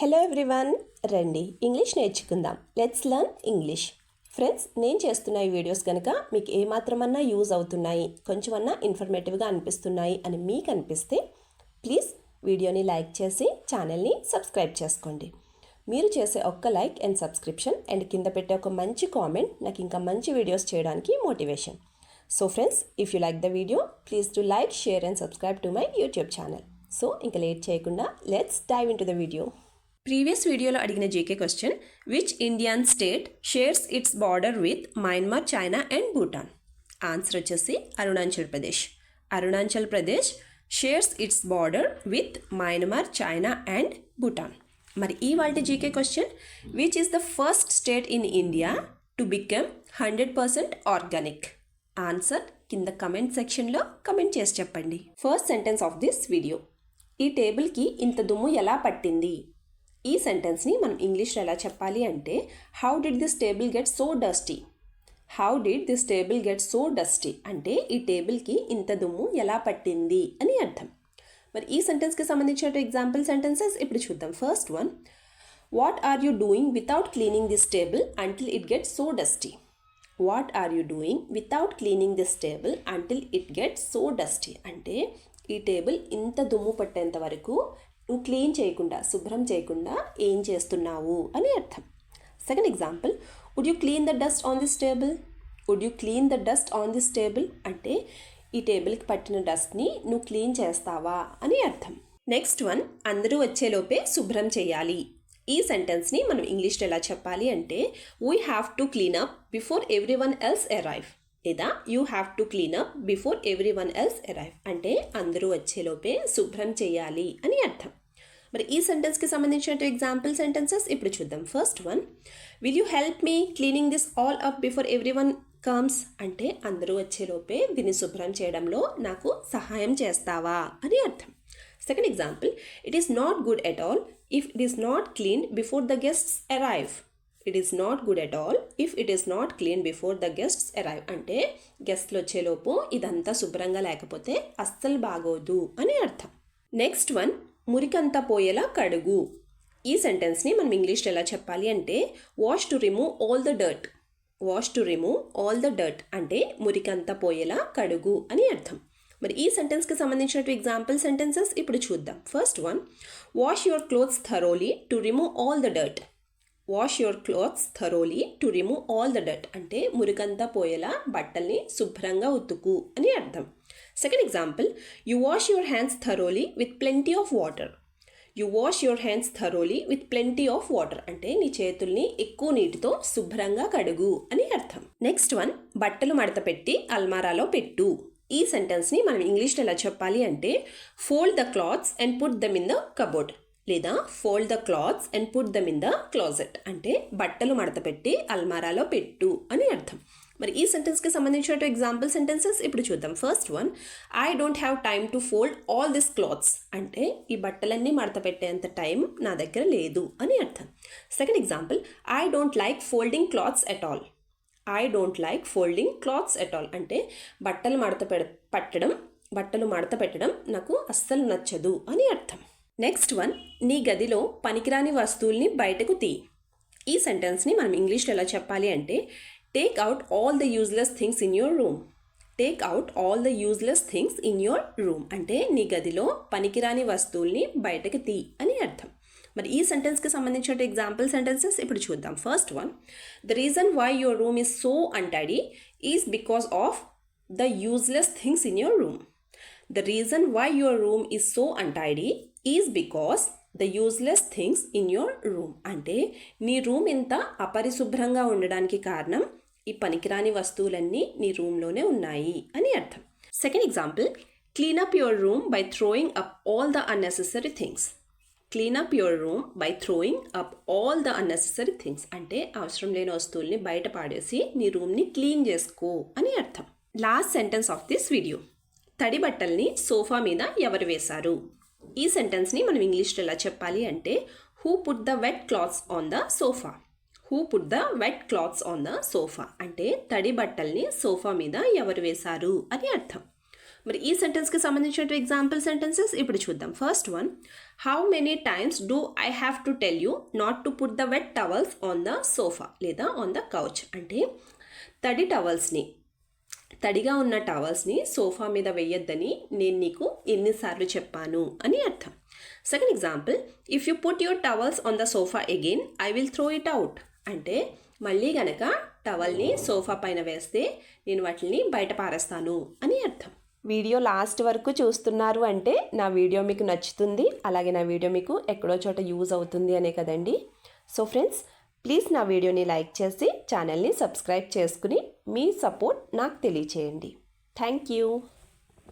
Hello everyone, రండి English నేర్చుకుందాం. Let's learn English. Friends, నేను చేస్తున్న ఈ వీడియోస్ కనుక మీకు ఏమాత్రమన్నా యూజ్ అవుతున్నాయి, కొంచెమన్నా ఇన్ఫర్మేటివ్గా అనిపిస్తున్నాయి అని మీకు అనిపిస్తే ప్లీజ్ వీడియోని లైక్ చేసి ఛానల్ని సబ్స్క్రైబ్ చేసుకోండి. మీరు చేసే ఒక్క లైక్ అండ్ సబ్స్క్రిప్షన్ అండ్ కింద పెట్టే ఒక మంచి కామెంట్ నాకు ఇంకా మంచి వీడియోస్ చేయడానికి motivation. So friends, if you like the video please do like, share and subscribe to my YouTube channel. So ఇంకా లేట్ చేయకుండా let's dive into the video. Previous వీడియోలో అడిగిన GK question, which Indian state shares its border with Myanmar, China and Bhutan? Answer వచ్చేసి Arunachal Pradesh. Arunachal Pradesh shares its border with Myanmar, China and Bhutan. మరి ఈ వాటి GK question, which is the first state in India to become 100% organic? Answer కింద comment సెక్షన్లో comment చేసి చెప్పండి. First sentence of this video, ఈ టేబుల్కి ఇంత దుమ్ము ఎలా పట్టింది? ఈ సెంటెన్స్ని మనం ఇంగ్లీష్లో ఎలా చెప్పాలి అంటే, how did this table get so dusty? How did this table get so dusty అంటే ఈ టేబుల్కి ఇంత దుమ్ము ఎలా పట్టింది అని అర్థం. మరి ఈ సెంటెన్స్కి సంబంధించిన ఎగ్జాంపుల్ సెంటెన్సెస్ ఇప్పుడు చూద్దాం. First one, what are you doing without cleaning this table until it gets so dusty? What are you doing without cleaning this table until it gets so dusty అంటే ఈ టేబుల్ ఇంత దుమ్ము పట్టేంత వరకు నువ్వు clean చేయకుండా, శుభ్రం చేయకుండా ఏం చేస్తున్నావు అని అర్థం. Second example, would you clean the dust on this table? Would you clean the dust on this table అంటే ఈ టేబుల్కి పట్టిన డస్ట్ని నువ్వు క్లీన్ చేస్తావా అని అర్థం. నెక్స్ట్ వన్, అందరూ వచ్చేలోపే శుభ్రం చేయాలి. ఈ సెంటెన్స్ని మనం ఇంగ్లీష్లో ఎలా చెప్పాలి అంటే, we have to clean up before everyone else arrive, లేదా you have to clean up before everyone else arrive అంటే అందరూ వచ్చేలోపే శుభ్రం చేయాలి అని అర్థం. మరి ఈ సెంటెన్స్కి సంబంధించిన ఎగ్జాంపుల్ సెంటెన్సెస్ ఇప్పుడు చూద్దాం. First one, will you help me cleaning this all up before every one comes అంటే అందరూ వచ్చేలోపే దీన్ని శుభ్రం చేయడంలో నాకు సహాయం చేస్తావా అని అర్థం. Second example, it is not good at all if it is not clean before the guests arrive. It is not good at all if it is not clean before the guests arrive అంటే గెస్ట్లు వచ్చేలోపు ఇదంతా శుభ్రంగా లేకపోతే అస్సలు బాగోదు అని అర్థం. నెక్స్ట్ వన్, మురికంతా పోయేలా కడుగు. ఈ సెంటెన్స్ని మనం ఇంగ్లీష్లో ఎలా చెప్పాలి అంటే, wash to remove all the dirt. Wash to remove all the dirt అంటే మురికంతా పోయేలా కడుగు అని అర్థం. మరి ఈ సెంటెన్స్కి సంబంధించిన ఎగ్జాంపుల్ సెంటెన్సెస్ ఇప్పుడు చూద్దాం. First one, wash your clothes thoroughly to remove all the dirt. Wash your clothes thoroughly to remove all the dirt అంటే మురికంతా పోయేలా బట్టల్ని శుభ్రంగా ఉతుకు అని అర్థం. Second example, you wash your hands thoroughly with plenty of water. You wash your hands thoroughly with plenty of water అంటే నీ చేతుల్ని ఎక్కువ నీటితో శుభ్రంగా కడుగు అని అర్థం. నెక్స్ట్ వన్, బట్టలు మడత పెట్టి అల్మారాలో పెట్టు. ఈ సెంటెన్స్ని మనం ఇంగ్లీష్లో ఎలా చెప్పాలి అంటే, fold the clothes and put them in the cupboard, లేదా fold the clothes and put them in the closet అంటే బట్టలు మడత పెట్టి అల్మారాలో పెట్టు అని అర్థం. మరి ఈ సెంటెన్స్కి సంబంధించిన ఎగ్జాంపుల్ సెంటెన్సెస్ ఇప్పుడు చూద్దాం. First one, I don't have time to fold all this clothes అంటే ఈ బట్టలన్నీ మడత పెట్టేంత టైం నా దగ్గర లేదు అని అర్థం. Second example, I don't like folding clothes at all. I don't like folding clothes at all అంటే బట్టలు మడత పెట్టడం నాకు అస్సలు నచ్చదు అని అర్థం. నెక్స్ట్ వన్, నీ గదిలో పనికిరాని వస్తువుల్ని బయటకు తీ. ఈ సెంటెన్స్ని మనం ఇంగ్లీష్లో ఎలా చెప్పాలి అంటే, take out all the useless things in your room. Take out all the useless things in your room అంటే నీ గదిలో పనికిరాని వస్తువుల్ని బయటకు తీ అని అర్థం. మరి ఈ సెంటెన్స్కి సంబంధించిన ఎగ్జాంపుల్ సెంటెన్సెస్ ఇప్పుడు చూద్దాం. First one, the reason why your room is so untidy is because of the useless things in your room. The reason why your room is so untidy is because the useless things in your room అంటే నీ room ఇంత అపరిశుభ్రంగా ఉండడానికి కారణం ఈ పనికిరాని వస్తువులన్నీ నీ రూమ్లోనే ఉన్నాయి అని అర్థం. Second example, clean up your room by throwing up all the unnecessary things. Clean up your room by throwing up all the unnecessary things అంటే అవసరం లేని వస్తువుల్ని బయట పాడేసి నీ రూమ్ని క్లీన్ చేసుకో అని అర్థం. Last sentence of this video, తడి బట్టల్ని సోఫా మీద ఎవరు వేశారు? ఈ సెంటెన్స్ని మనం ఇంగ్లీష్లో ఎలా చెప్పాలి అంటే, who put the wet clothes on the sofa. Who put the wet clothes on the sofa అంటే తడి బట్టల్ని సోఫా మీద ఎవరు వేశారు అని అర్థం. మరి ఈ సెంటెన్స్కి సంబంధించిన ఎగ్జాంపుల్ సెంటెన్సెస్ ఇప్పుడు చూద్దాం. First one, how many times do I have to tell you not to put the wet towels on the sofa లేదా ఆన్ ద కౌచ్. అంటే తడిగా ఉన్న టవల్స్ని సోఫా మీద వేయొద్దని నేను నీకు ఎన్నిసార్లు చెప్పాను అని అర్థం. Second example, if you put your towels on the sofa again I will throw it out. అంటే మళ్ళీ గనక టవల్ని సోఫా పైన వేస్తే నేను వాటిని బయట పారేస్తాను అని అర్థం. వీడియో లాస్ట్ వరకు చూస్తున్నారు అంటే నా వీడియో మీకు నచ్చుతుంది, అలాగే నా వీడియో మీకు ఎక్కడో చోట యూజ్ అవుతుంది అనే కదండి. సో ఫ్రెండ్స్, ప్లీజ్ నా వీడియోని లైక్ చేసి ఛానల్ని సబ్స్క్రైబ్ చేసుకుని మీ సపోర్ట్ నాకు తెలియచేయండి. Thank you.